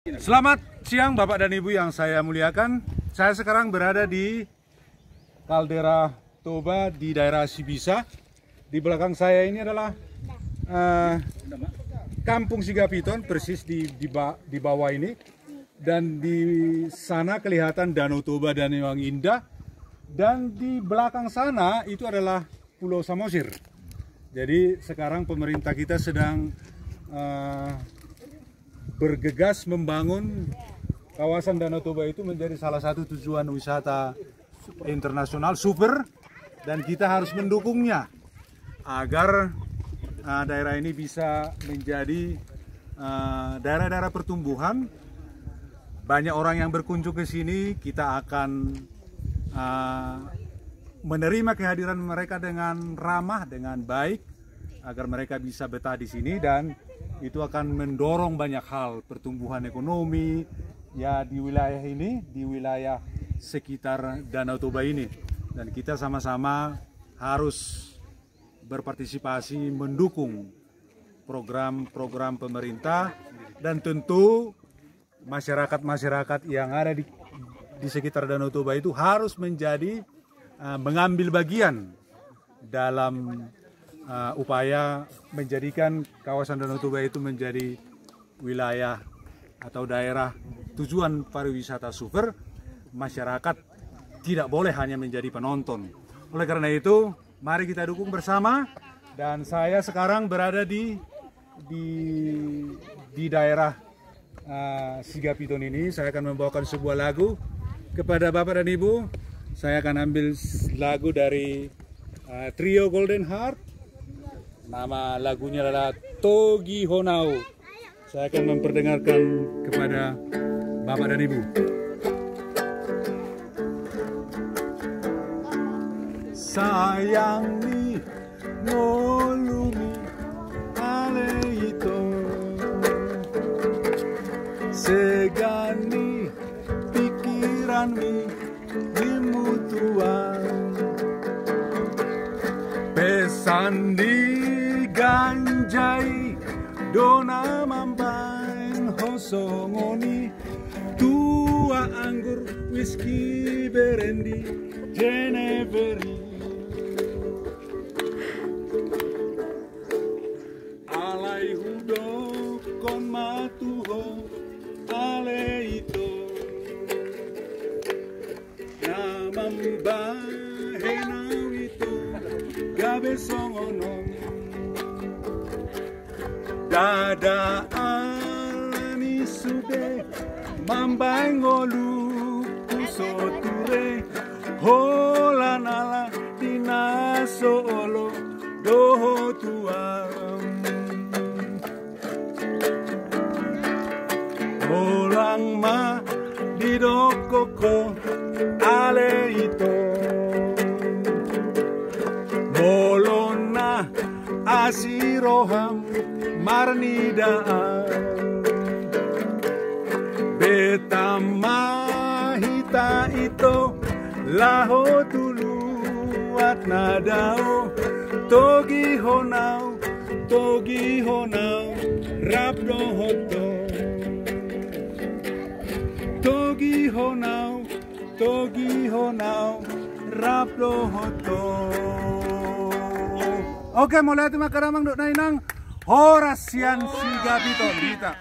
Selamat siang Bapak dan Ibu yang saya muliakan. Saya sekarang berada di Kaldera Toba di daerah Sibisa. Di belakang saya ini adalah Kampung Sigapiton, persis di bawah ini. Dan di sana kelihatan Danau Toba dan yang indah. Dan di belakang sana itu adalah Pulau Samosir. Jadi sekarang pemerintah kita sedang bergegas membangun kawasan Danau Toba itu menjadi salah satu tujuan wisata internasional super, dan kita harus mendukungnya agar daerah ini bisa menjadi daerah-daerah pertumbuhan. Banyak orang yang berkunjung ke sini, kita akan menerima kehadiran mereka dengan ramah, dengan baik, agar mereka bisa betah di sini, dan itu akan mendorong banyak hal pertumbuhan ekonomi ya di wilayah ini, di wilayah sekitar Danau Toba ini. Dan kita sama-sama harus berpartisipasi mendukung program-program pemerintah, dan tentu masyarakat-masyarakat yang ada di sekitar Danau Toba itu harus mengambil bagian dalam upaya menjadikan kawasan Danau Toba itu menjadi wilayah atau daerah tujuan pariwisata super. Masyarakat tidak boleh hanya menjadi penonton. Oleh karena itu, mari kita dukung bersama. Dan saya sekarang berada di daerah Sigapiton ini. Saya akan membawakan sebuah lagu kepada Bapak dan Ibu. Saya akan ambil lagu dari trio Golden Heart. Nama lagunya adalah Togi Honau. Saya akan memperdengarkan kepada Bapak dan Ibu. Sayang ni ngolumi ale ito, segani pikiran mi dimutuan, pesan di ganjai dona mambain hosongoni, tua anggur whisky berendi Geneveri, alai hudo kon matuho ale ito, namamba henau itu gabe songono, dada alani sude mambai ngolu kusoture, holanala dinaso olo doho tuam, holang ma didokoko ale ito, bolona asiroham marnidaan, betama hita ito laho tuluat nadao, togi honau rapdo hoto, togi honau rapdo hoto. Oke, mulai itu makaramang dok nainang Horasian Sigapiton kita.